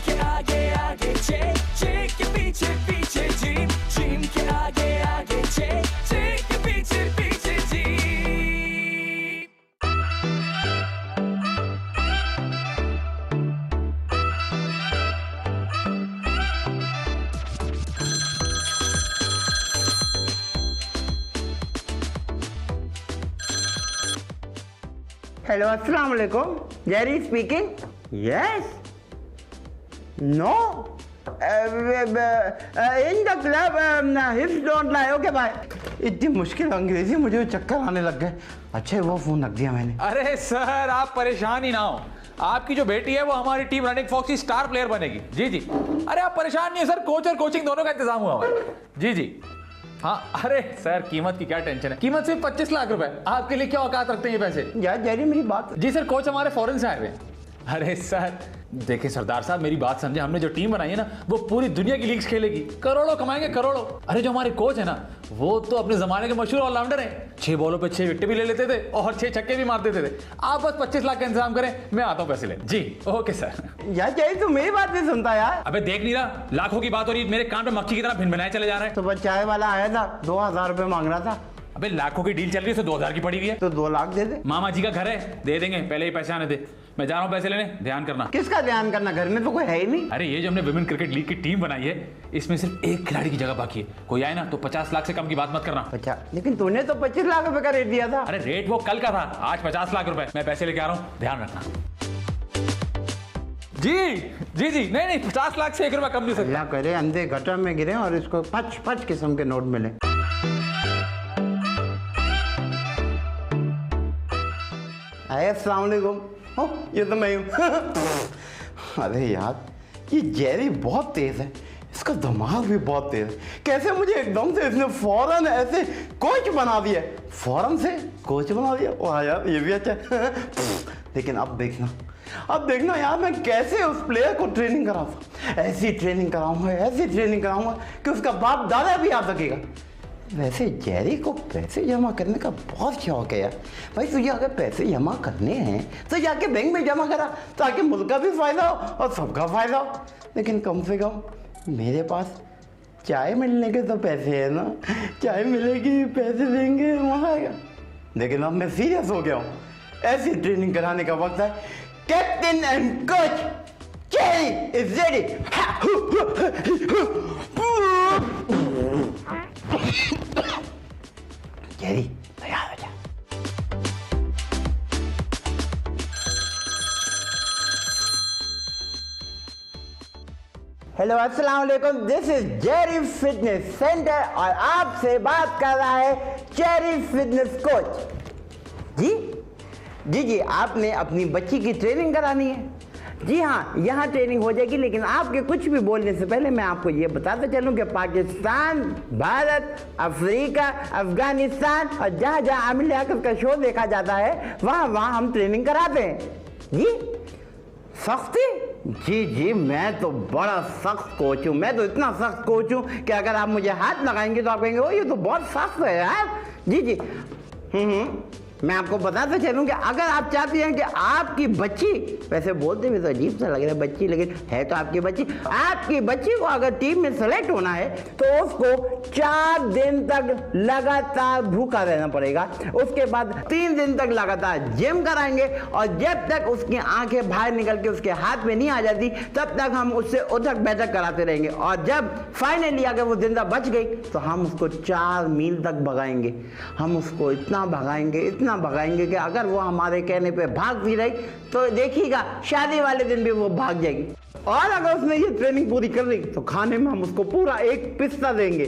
के आगे आगे चेक चेक के पीछे पीछे जिम जिम के आगे आगे चेक चेक के पीछे पीछे जिम। हेलो अस्सलाम वालेकुम, Jerry speaking. Yes, no, in the club hips don't lie. Okay bye. इतनी मुश्किल अंग्रेजी मुझे चक्कर आने लग गए। अच्छा वो फोन रख दिया मैंने। अरे सर आप परेशान ही ना हो, आपकी जो बेटी है वो हमारी टीम रनिंग फॉक्स की स्टार प्लेयर बनेगी। जी जी, अरे आप परेशान नहीं है सर, कोच और कोचिंग दोनों का इंतजाम हुआ है। जी जी हाँ। अरे सर कीमत की क्या टेंशन है, कीमत सिर्फ 25 लाख रुपए। आपके लिए क्या औकात रखते हैं ये पैसे? यार जेरी मेरी बात। जी सर, कोच हमारे फॉरेन से आए हुए। अरे सर देखिए सरदार साहब मेरी बात समझे, हमने जो टीम बनाई है ना वो पूरी दुनिया की लीग्स खेलेगी, करोड़ों कमाएंगे करोड़ों। अरे जो हमारे कोच है ना वो तो अपने जमाने के मशहूर ऑलराउंडर हैं, 6 बॉलों पे 6 विकेट भी ले लेते थे और 6 छक्के भी मार देते थे। आप बस 25 लाख का इंतजाम करें, मैं आता हूँ पैसे ले। जी ओके सर। यार जेरी तू मेरी बात नहीं सुनता यार। अबे देख नहीं रहा, लाखों की बात हो रही है, मेरे कान पे मक्खी की तरह भिन भिनाए चले जा रहे हैं। तो बस चाय वाला आया था, 2000 रुपए मांग रहा था। अबे लाखों की डील चल रही है, 2000 की पड़ी हुई है। तो 2 लाख दे दे। मामा जी का घर है, दे देंगे, पहले ही पैसे आने दे। मैं जा रहा हूँ पैसे लेने, ध्यान करना। किसका ध्यान करना, घर में तो कोई है ही नहीं। अरे ये जो हमने विमेन क्रिकेट लीग की टीम बनाई है इसमें सिर्फ एक खिलाड़ी की जगह बाकी है, कोई आए ना तो 50 लाख से कम की बात मत करना। अच्छा, लेकिन तूने तो 25 लाख रुपए का रेट दिया था। अरे रेट वो कल का था, आज 50 लाख रुपए। मैं पैसे लेके आ रहा हूँ, ध्यान रखना। जी जी जी, नहीं 50 लाख से 1 रुपया कम नहीं सकता। अल्लाह करे अंधे गटर में गिरे और इसको 5 किस्म के नोट मिले। अस्सलाम वालेकुम। ये तो मैं हूँ। अरे यार ये जेरी बहुत तेज है, इसका दिमाग भी बहुत तेज है। कैसे मुझे एकदम से इसने फौरन ऐसे कोच बना दिया, फौरन से कोच बना दिया। वाह यार ये भी अच्छा है। लेकिन अब देखना यार मैं कैसे उस प्लेयर को ट्रेनिंग कराऊंगा। ऐसी ट्रेनिंग कराऊंगा कि उसका बाप दादा भी आ सकेगा। वैसे जेरी को पैसे जमा करने का बहुत शौक है यार। भाई तुझे अगर पैसे जमा करने हैं तो जाके बैंक में जमा करा, ताकि मुल्क का भी फायदा हो और सबका फायदा हो। लेकिन कम से कम मेरे पास चाय मिलने के तो पैसे है ना, चाय मिलेगी पैसे देंगे मजा आएगा। लेकिन अब मैं सीरियस हो गया हूँ, ऐसी ट्रेनिंग कराने का वक्त है। Captain and coach Jerry is ready. Jerry तैयार हो जा। हेलो अस्सलाम वालेकुम, this is Jerry fitness centre और आपसे बात कर रहा है जेरी फिटनेस कोच। जी आपने अपनी बच्ची की ट्रेनिंग करानी है। जी हाँ, यहाँ ट्रेनिंग हो जाएगी, लेकिन आपके कुछ भी बोलने से पहले मैं आपको ये बताता चलूँ कि पाकिस्तान, भारत, अफ्रीका, अफगानिस्तान और जहाँ जहाँ आमिर लियाकत का शो देखा जाता है वहाँ हम ट्रेनिंग कराते हैं। जी सख्ती? जी मैं तो बड़ा सख्त कोच हूँ। मैं तो इतना सख्त कोच हूँ कि अगर आप मुझे हाथ लगाएंगे तो आप कहेंगे ओ ये तो बहुत सख्त है यार। जी मैं आपको बताते चलूँ कि अगर आप चाहती हैं कि आपकी बच्ची, वैसे बोलते हुए तो अजीब सा लग रहा है बच्ची, लेकिन है तो आपकी बच्ची को अगर टीम में सेलेक्ट होना है तो उसको 4 दिन तक लगातार भूखा रहना पड़ेगा। उसके बाद 3 दिन तक लगातार जिम कराएंगे और जब तक उसकी आंखें बाहर निकल के उसके हाथ में नहीं आ जाती तब तक हम उससे उठक बैठक कराते रहेंगे। और जब फाइनली अगर वो जिंदा बच गई तो हम उसको 4 मील तक भगाएंगे। हम उसको इतना भगाएंगे कि अगर वो हमारे कहने पे भागती रही तो देखिएगा शादी वाले दिन भी वो भाग जाएगी। और अगर उसने ये ट्रेनिंग पूरी कर ली तो खाने में हम उसको पूरा एक पिस्ता देंगे।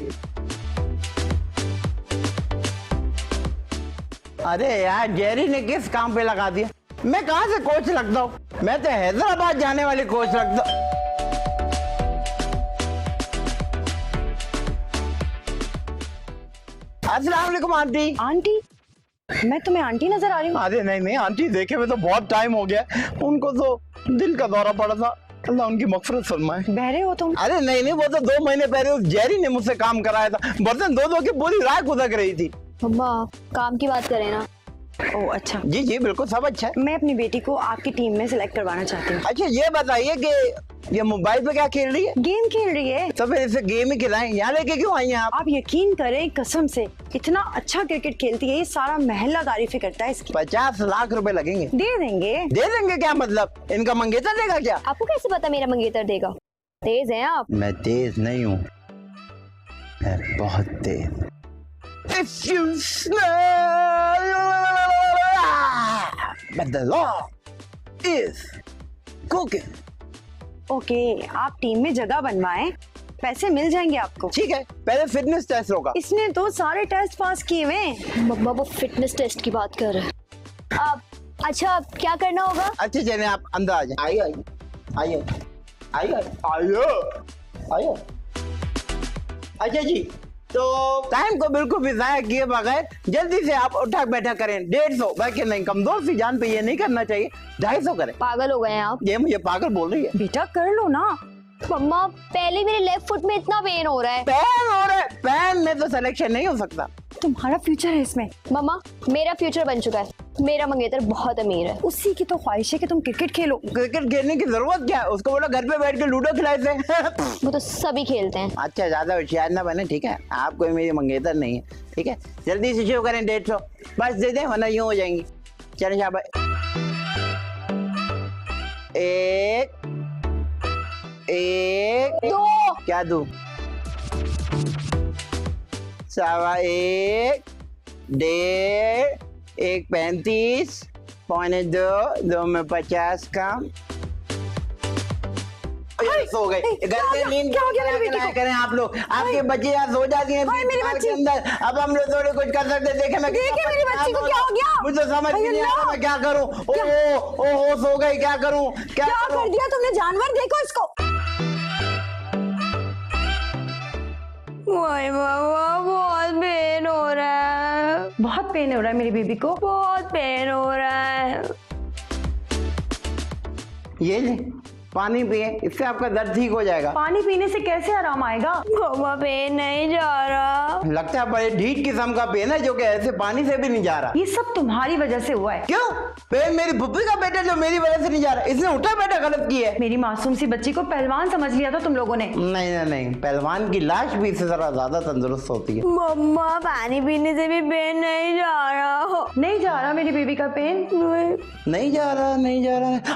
अरे यार जेरी ने किस काम पे लगा दिया? मैं कहां से कोच लगता हूँ, मैं तो हैदराबाद जाने वाली कोच लगता हूँ। अस्सलाम वालेकुम आंटी। आंटी? मैं तुम्हें आंटी नजर आ रही हूँ? अरे नहीं आंटी, देखे हुए तो बहुत टाइम हो गया। उनको तो दिल का दौरा पड़ा था, अल्लाह उनकी मगफिरत फरमाए। बहरे हो तुम? अरे नहीं वो तो 2 महीने पहले उस जेरी ने मुझसे काम कराया था। बर्तन धो की पूरी रात गुजर रही थी। अम्मा काम की बात करें ना। ओह अच्छा। जी बिल्कुल सब अच्छा है। मैं अपनी बेटी को आपकी टीम में सिलेक्ट करवाना चाहती हूँ। अच्छा ये बताइए कि ये मोबाइल पे क्या खेल रही है? गेम खेल रही है। तो फिर इसे गेम ही खिलाएं, यहाँ लेके क्यों आई हैं आप? आप यकीन करें कसम से, इतना अच्छा क्रिकेट खेलती है, ये सारा महल्ला तारीफें करता है इसकी। 50 लाख रुपए लगेंगे। दे देंगे। दे देंगे क्या मतलब? इनका मंगेतर देगा क्या? आपको कैसे पता मेरा मंगेतर देगा? तेज हैं आप। मैं तेज नहीं हूँ, मैं बहुत तेज। If you smell, but the law is cooking. Okay, आप टीम में जगह बनवाएं, पैसे मिल जाएंगे आपको। ठीक है, पहले फिटनेस टेस्ट होगा। इसने तो सारे टेस्ट पास किए हुए। मम्मा वो फिटनेस टेस्ट की बात कर रहे हैं। अच्छा क्या करना होगा? अच्छे चले आप अंदर आ जाए। आइए आइए आइए आइए आइए। अच्छा जी, तो टाइम को बिल्कुल भी जाया किए बगैर जल्दी से आप उठक बैठक करें। 150 बाकी नहीं, कमजोर सी जान पे ये नहीं करना चाहिए। 250 करें। पागल हो गए हैं आप। ये मुझे पागल बोल रही है। बेटा कर लो ना। मम्मा पहले मेरे लेफ्ट फुट में इतना पेन हो रहा है। पैन हो रहा है, पैन में तो सिलेक्शन नहीं हो सकता। तुम्हारा फ्यूचर है इसमें। मम्मा मेरा फ्यूचर बन चुका है, मेरा मंगेतर बहुत अमीर है। उसी की तो ख्वाहिश है कि तुम क्रिकेट खेलो। क्रिकेट खेलने की जरूरत क्या है? उसको बोला घर पे बैठ के लूडो खिलाए थे। वो तो सभी खेलते हैं। अच्छा, ज्यादा होशियार ना बने, ठीक है? आप कोई मेरी मंगेतर नहीं है, ठीक है? जल्दी से शुरू करें। 150 बस दे दें, वरना यूं हो जाएंगी। चलें शाबाश। 1 दो। क्या दूं? 1.25 1.5 1.35 1.25 2 में 50 कम। सो गए। घर पे नींद करें आप लोग। आपके बच्चे यहाँ सो जाती हैं के अंदर। अब हम लोग थोड़ी कुछ कर सकते। देखे मैं मेरी बच्ची को क्या हो गया? मुझे समझ नहीं आ रहा मैं क्या करूं। ओहो सो गई, क्या करूं? क्या कर दिया तुमने? जानवर देखो इसको। बहुत पेन हो रहा है। बहुत पेन हो रहा है मेरी बेबी को। बहुत पेन हो रहा है। ये ले पानी पिए, इससे आपका दर्द ठीक हो जाएगा। पानी पीने से कैसे आराम आएगा? मामा पेन नहीं जा रहा। लगता है बड़े ढीठ किस्म का पेन है जो कि ऐसे पानी से भी नहीं जा रहा। ये सब तुम्हारी वजह से हुआ है। क्यों? पेन मेरी फुप्पी का बेटा जो मेरी वजह से नहीं जा रहा। इसने उठा बैठा गलत की है। मेरी मासूम सी बच्ची को पहलवान समझ लिया था तुम लोगों ने। नहीं, पहलवान की लाश भी इससे जरा ज्यादा तंदुरुस्त होती है। मम्मा पानी पीने से भी पेन नहीं जा रहा। नहीं जा रहा मेरी बेबी का पेन। नहीं जा रहा।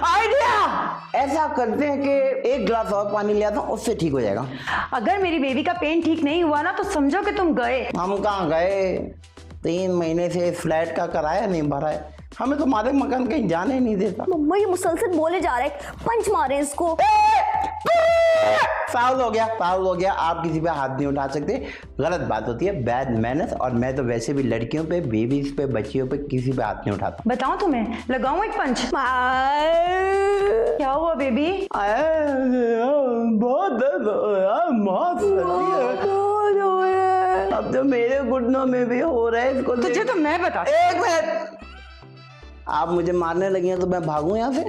आइडिया ऐसा करते हैं कि 1 गिलास और पानी लिया था, उससे ठीक हो जाएगा। अगर मेरी बेबी का पेन ठीक नहीं हुआ ना तो समझो कि तुम गए। हम कहाँ गए? 3 महीने से इस फ्लैट का किराया नहीं भरा है। हमें तो मालिक मकान कहीं जाने नहीं देता। मम्मा ये मुसलसल बोले जा रहा है, पंच मारे इसको। फाउल हो गया। आप किसी पे हाथ नहीं उठा सकते, गलत बात होती है, बैड मैनर्स। और मैं तो वैसे भी लड़कियों पे, बेबीज पे, बच्चियों पे किसी पे हाथ नहीं उठाता। बताऊं तुम्हें? लगाऊं एक पंच? क्या हुआ बेबी? बहुत दर्द हो रहा है, बहुत सर्दी है। अब तो मेरे घुटनों में भी हो रहा है। इसको तुझे तो मैं बता। 1 मिनट। आप मुझे मारने लगी हैं तो मैं भागूं यहाँ से?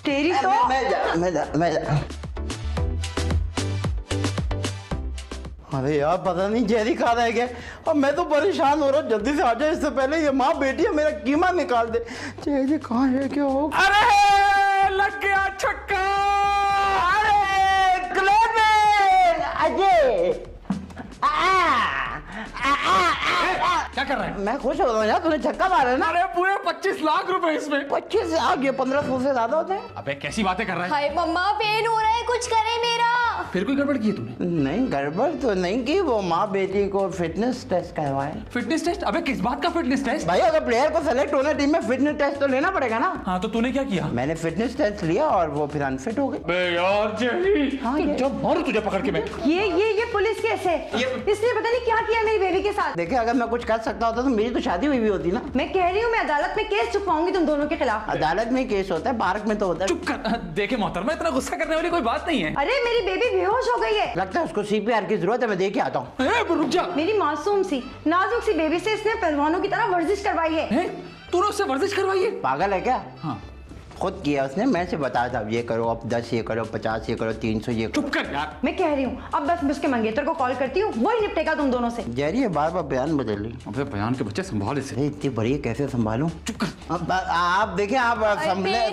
तेरी तो मैं जा। अरे यार पता नहीं जेरी कहाँ रह गया। अब मैं तो परेशान हो रहा हूँ। जल्दी से आ जाए, इससे पहले ये माँ बेटी है मेरा कीमा निकाल दे। जेरी कहाँ है? क्या हो? अरे लग गया छक्का। अरे क्लेमेंट अजय। क्या कर रहा है? मैं खुश हो रहा हूँ यार, तूने छक्का मारा है ना। अरे पूरे 25 लाख रुपए इसमें। 25 लाख? ये 1500 से ज्यादा होते हैं। अबे कैसी बातें कर रहा है? हाय मम्मा पेन हो रहा है, कुछ करे मेरा। फिर कोई गड़बड़ की है तूने? नहीं गड़बड़ तो नहीं की। वो माँ बेटी को फिटनेस टेस्ट करवाए। Fitness test? अबे किस बात का फिटनेस टेस्ट? भाई अगर प्लेयर को सेलेक्ट होना टीम में, फिटनेस टेस्ट तो लेना पड़ेगा ना। हाँ तो तूने क्या किया? मैंने फिटनेस टेस्ट लिया और वो फिर अनफिट हो गए। बे यार जेरी, हाँ, ये- जब मारू तुझे पकड़ के मैं। ये पुलिस केस है। इसने पता नहीं क्या किया मेरी बेबी के साथ। देखिए अगर मैं कुछ कर सकता होता तो मेरी तो शादी हुई भी होती ना। मैं कह रही हूँ मैं अदालत में केस चुकवाऊंगी तुम दोनों के खिलाफ। अदालत में केस होता है, पार्क में तो होता है। चुप कर। देखे मोहतरमा, इतना गुस्सा करने वाली कोई बात नहीं है। अरे मेरी बेबी बेहोश हो गई है। लगता है उसको CPR की जरूरत है, मैं देख के आता हूँ। रुक जा। मेरी मासूम सी नाजुक सी बेबी से इसने पहलवानों की तरह वर्जिश करवाई है। तूने उससे वर्जिश करवाई है? पागल है क्या? हाँ खुद किया उसने, मैं से बताया था ये करो, अब 10 ये करो, 50 ये करो, 300 ये करो। चुप कर यार। मैं कह रही हूँ अब बस मैं उसके मंगेतर को कॉल करती हूँ, वही निपटेगा तुम दोनों से। जैरी बार बार बयान बदल रही। अबे बयान के बच्चे संभाल इसे। अरे इतनी बड़ी है, कैसे संभालूं? चुप कर। आप देखें, आप संभल के। मेरी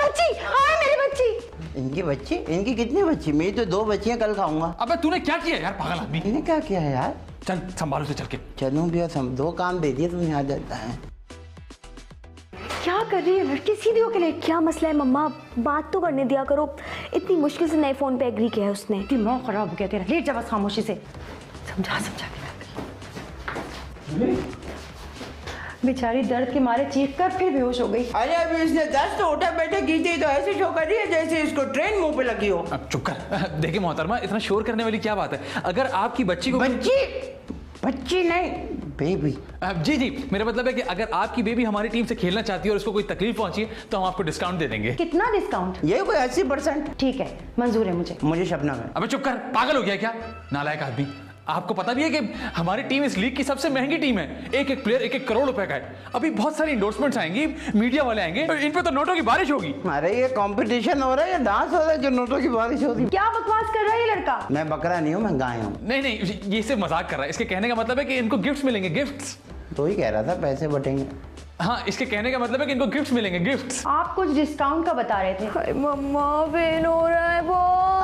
बच्ची, हाँ मेरी बच्ची। इनकी बच्ची, इनकी कितनी बच्ची? मेरी तो 2 बच्चियां कल खाऊंगा। अबे तूने क्या किया यार पागल आदमी? इन्हें क्या किया है यार? चल संभालो से चल के। चलूं भी, 2 काम दे दिए तुमने, आ जाता है। क्या कर रही है लड़की? सीधी होके लेट। क्या मसला है मम्मा, बात तो करने दिया करो। इतनी मुश्किल से नए फोन पे एग्री किया है उसने। दिमाग खराब हो गया तेरा। लेट जा बस खामोशी से। समझा बेचारी दर्द के मारे चीख कर फिर बेहोश हो गई। अरे अभी इसने 10 तो उठा बैठे की थी, तो ऐसे शो कर रही है जैसे इसको ट्रेन मुंह पे लगी हो। अब चुप कर। देखिए मोहतरमा, इतना शोर करने वाली क्या बात है? अगर आपकी बच्ची को बच्ची नहीं, बेबी। जी जी, मेरा मतलब है कि अगर आपकी बेबी हमारी टीम से खेलना चाहती है और उसको कोई तकलीफ पहुंची है तो हम आपको डिस्काउंट दे देंगे। कितना डिस्काउंट? ये कोई 80%। ठीक है, मंजूर है मुझे शबनम है। अबे चुप कर, पागल हो गया क्या नालायक आदमी? आपको पता भी है कि हमारी टीम इस लीग की सबसे महंगी टीम है। एक प्लेयर 1 करोड़ रुपए का है। अभी बहुत सारी इंडोर्समेंट्स आएंगी, मीडिया वाले आएंगे, इन पे तो नोटों की बारिश होगी। अरे ये कंपटीशन हो रहा है या डांस हो रहा है जो नोटों की बारिश होती है? क्या बकवास कर रहा है ये लड़का? मैं बकरा नहीं हूँ, मैं गाय हूँ। नहीं, ये सिर्फ मजाक कर रहा है। इसके कहने का मतलब है कि इनको गिफ्ट्स मिलेंगे, गिफ्ट्स। तो ही कह रहा था पैसे बटेंगे। हाँ, इसके कहने का मतलब है कि इनको गिफ्ट्स मिलेंगे, गिफ्ट्स। आप कुछ डिस्काउंट का बता रहे थे। मम्मा पेन हो रहा है बहुत।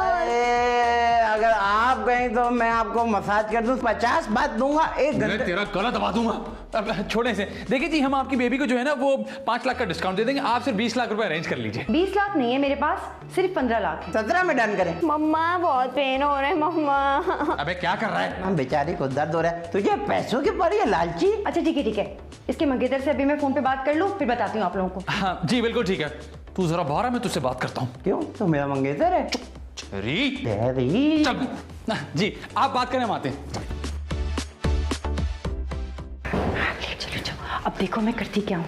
अगर आप गए तो मैं आपको मसाज कर दूं, 50 बात दूंगा, 1 मैं घंटे। तेरा गला दबा दूंगा। अब छोड़े से। देखिए जी, हम आपकी बेबी को जो है ना वो 5 लाख का डिस्काउंट दे देंगे। आप सिर्फ 20 लाख रुपए अरेंज कर लीजिए। 20 लाख नहीं है मेरे पास, सिर्फ 15 लाख है। 17 में डन करें। मम्मा बहुत पेन हो रहा है मम्मा। अबे क्या कर रहा है? हम बेचारी को दर्द हो रहा है, तुझे पैसों की पड़ी है लालची। अच्छा ठीक है, इसके मंगेतर से अभी मैं फोन पे बात कर लूं, फिर बताती हूँ आप लोगों को। हाँ जी बिल्कुल ठीक है। तू जरा बाहर आ, मैं तुझसे बात करता हूँ। क्यों? तो मेरा मंगेतर है। चल जी, आप बात करें, हम आते हैं। चलो अब देखो मैं करती क्या हूँ।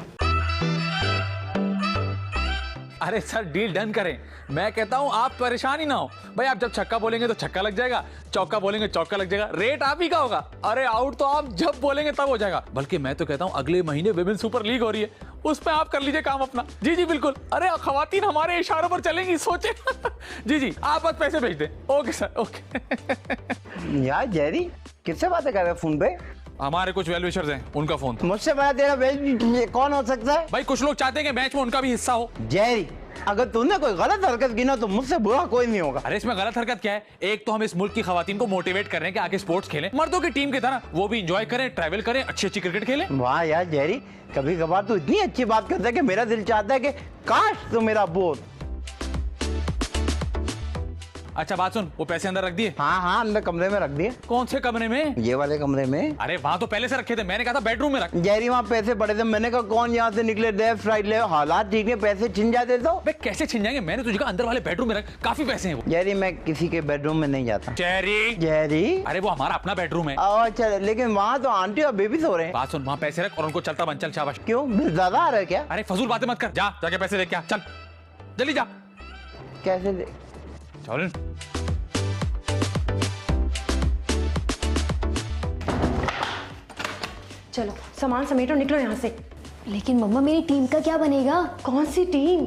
अरे सर डील डन करें। मैं कहता हूं आप परेशान ही ना हो भाई। आप जब छक्का बोलेंगे तो छक्का लग जाएगा, चौका बोलेंगे चौका लग जाएगा, रेट आप ही का होगा। अरे आउट तो आप जब बोलेंगे तब हो जाएगा। बल्कि मैं तो कहता हूं अगले महीने विमेन सुपर लीग हो रही है, उसमें आप कर लीजिए काम अपना। जी जी बिल्कुल। अरे खवातीन हमारे इशारों पर चलेंगी, सोचे। जी जी, आप बस पैसे भेज दें। Okay sir, okay. यार जेरी किससे बातें कर रहे फोन पे? हमारे कुछ वेल विशर्स हैं, उनका फोन था। मुझसे बड़ा तेरा वेल कौन हो सकता है? भाई कुछ लोग चाहते हैं कि मैच में उनका भी हिस्सा हो। जेरी, अगर तूने कोई गलत हरकत की ना तो मुझसे बुरा कोई नहीं होगा। अरे इसमें गलत हरकत क्या है? एक तो हम इस मुल्क की खवातीन को मोटिवेट कर रहे हैं कि आगे स्पोर्ट्स खेलें, मर्दों की टीम की तरह वो भी एंजॉय करें, ट्रैवल करें, अच्छी क्रिकेट खेलें। वाह यार जेरी, कभी कभार तू इतनी अच्छी बात करता है कि मेरा दिल चाहता है कि काश तू मेरा बोल। अच्छा बात सुन, वो पैसे अंदर रख दिए? हाँ अंदर कमरे में रख दिए। कौन से कमरे में? ये वाले कमरे में। अरे वहां तो पहले से रखे थे, मैंने कहा था बेडरूम में रख। जेरी वहाँ पैसे पड़े थे, मैंने कहा कौन यहाँ से निकले, लेफ्ट राइट ले, हालात ठीक है, पैसे छिन जाते तो। बे कैसे छिन जाएंगे? मैंने तुझे कहा अंदर वाले बेडरूम में रख, काफी पैसे हैं वो। जेरी मैं किसी के बेडरूम में नहीं जाता। जेरी, अरे वो हमारा अपना बेडरूम है। अच्छा, लेकिन वहाँ तो आंटी और बेबी सो रहे हैं। बात सुन, वहाँ पैसे रख और उनको चलता बन, चल शाबाश। क्यों, बिल ज्यादा आ रहा है क्या? अरे फजूल बातें मत कर, जा जाके पैसे लेके आ, चल जल्दी जा। कैसे दे? चल चलो सामान समेटो, निकलो यहाँ से। लेकिन मम्मा मेरी टीम का क्या बनेगा? कौन सी टीम?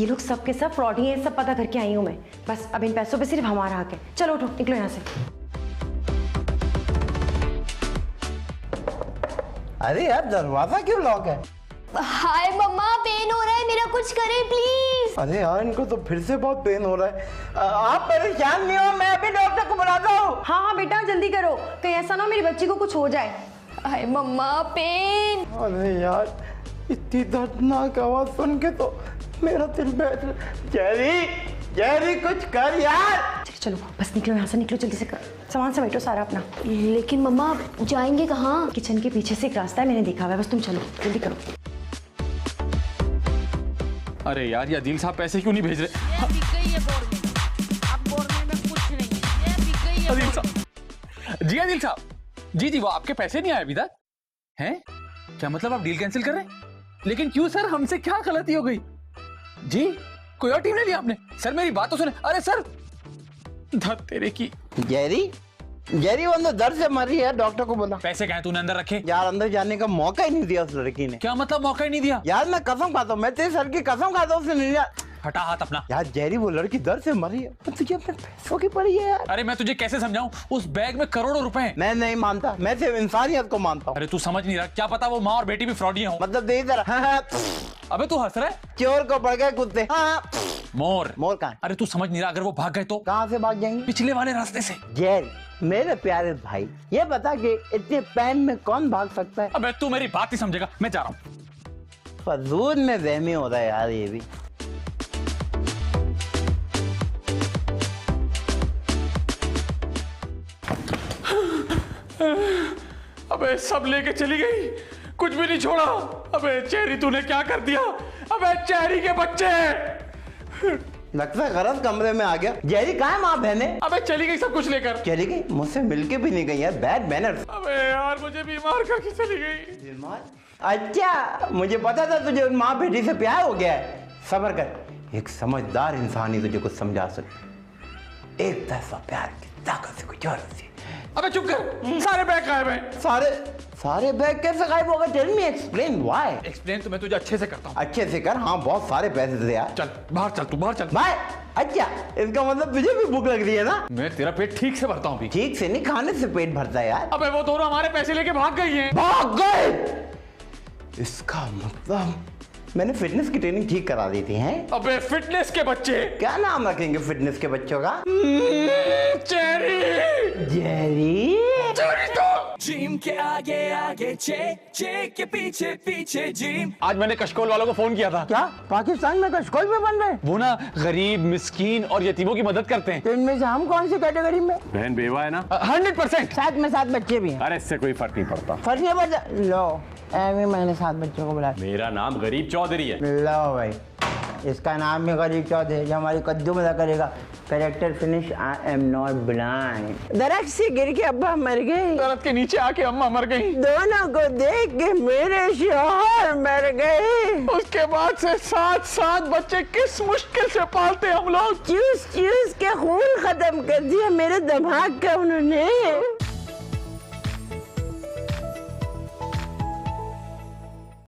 ये लोग सब के सब फ्रॉड ही हैं, सब पता करके आई हूँ मैं। बस अब इन पैसों पे सिर्फ हमारा हक है। चलो उठो, निकलो यहाँ से। अरे यार दरवाजा क्यों लॉक है? हाय मम्मा पेन हो रहा है मेरा, कुछ करें प्लीज। अरे यार इनको तो फिर से बहुत पेन हो रहा है। आप परेशान नहीं हो, मैं अभी डॉक्टर को बुलाता हूँ। हाँ बेटा जल्दी करो, कहीं ऐसा ना हो मेरी बच्ची को कुछ हो जाए। हाय मम्मा पेन। अरे यार इतनी दर्दनाक आवाज सुन के तो मेरा दिल बैठ। जेरी कुछ कर यार। चलो बस निकलो यहाँ से, निकलो जल्दी से, सामान समेटो सारा अपना। लेकिन मम्मा जाएंगे कहाँ? किचन के पीछे से एक रास्ता है, मैंने देखा हुआ है, बस तुम चलो जल्दी करो। अरे यार ये आदिल साहब पैसे क्यों नहीं भेज रहे? आदिल साहब, जी आदिल साहब, जी जी वो आपके पैसे नहीं आए अभी तक हैं? क्या मतलब आप डील कैंसिल कर रहे हैं? लेकिन क्यों सर, हमसे क्या गलती हो गई? जी कोई और टीम ने लिया आपने? सर मेरी बात तो सुने। अरे सर धत तेरे की। जेरी वो अंदर दर्द से मर रही है, डॉक्टर को बोला। पैसे कहाँ तूने अंदर रखे? यार अंदर जाने का मौका ही नहीं दिया उस लड़की ने। क्या मतलब मौका ही नहीं दिया? यार मैं कसम खाता हूँ, मैं तेरे सर की कसम खाता हूँ, उसने नहीं दिया। हटा हाथ अपना। यार जेरी वो लड़की दर्द से मरी है, तो तुझे अपने पैसों की पड़ी है यार। अरे मैं तुझे कैसे समझाऊं, उस बैग में करोड़ों रुपए हैं। मैं नहीं मानता, मैं सिर्फ इंसानियत को मानता हूँ। अरे तू समझ नहीं रहा, क्या पता वो माँ और बेटी भी फ्रॉडियां हो। मतलब दे इधर। अबे तू हंस रहा है? चोर को पड़ गए कुत्ते। मोर। मोर कहाँ है? अरे तू समझ नहीं रहा, अगर वो भाग गए तो? कहाँ से भाग जाएंगे? पिछले वाले रास्ते से। जेरी मेरे प्यारे भाई, ये बता कि इतने पैन में कौन भाग सकता है? अबे तू मेरी बात नहीं समझेगा, मैं जा रहा हूँ। फजूल में वहमी हो रहा है यार ये भी। अबे सब लेके चली गई, कुछ भी नहीं छोड़ा। अबे चेरी तूने क्या कर दिया? अबे चेरी के बच्चे। लगता है गलत कमरे में आ गया। जेरी कहाँ है माँ बहने? अबे चली गई सब कुछ लेकर। चली गई? मुझसे मिलके भी नहीं गई यार, बैड मैनर्स। अबे यार मुझे बीमार करके चली गई। अच्छा मुझे पता था तुझे माँ बेटी से प्यार हो गया है। सब्र कर, एक समझदार इंसान ही तुझे कुछ समझा सकता। एक तरफा प्यार की ताकत से कुछ और होती है। अबे चुप कर, सारे बैग गायब हैं। सारे बैग कैसे गायब हो गए? Tell me, explain why. Explain तो मैं तुझे अच्छे से करता हूँ। अच्छे से कर। हाँ बहुत सारे पैसे थे यार। चल बाहर चल, तू बाहर चल। भाई अच्छा इसका मतलब तुझे भी भूख लग रही है ना? मैं तेरा पेट ठीक से भरता हूँ। ठीक से नहीं, खाने से पेट भरता है यार। अबे वो दोनों हमारे पैसे लेके भाग गई हैं। भाग गए? इसका मतलब मैंने फिटनेस की ट्रेनिंग ठीक करा दी थी हैं? अबे फिटनेस के बच्चे। क्या नाम रखेंगे फिटनेस के बच्चों का? चेरी। जेरी। जिम के आगे आगे चे के पीछे पीछे जिम। आज मैंने कशकोल वालों को फोन किया था। क्या पाकिस्तान में कशकोल पे बन रहे? वो ना गरीब, मिस्कीन और यतीमों की मदद करते हैं। तो इनमें से हम कौन सी कैटेगरी में? बहन बेवा है ना? 100%। साथ में 7 बच्चे भी हैं। अरे इससे कोई फर्क नहीं पड़ता। फर्क नहीं पड़ता। लो एवं मैंने 7 बच्चों को बुलाया। मेरा नाम गरीब चौधरी है। लो भाई, इसका नाम भी गरीब चौधरी, जो हमारी कद्दू मजा करेगा। Character finish, I am not blind. दरख्त से गिर के अब्बा मर गए, दरख्त के नीचे आके अम्मा मर गई, दोनों को देख के मेरे शौहर मर गए। उसके बाद से 7 बच्चे किस मुश्किल से पालते हम लोग। चूस चूस के खून खत्म कर दिया मेरे दिमाग का उन्होंने।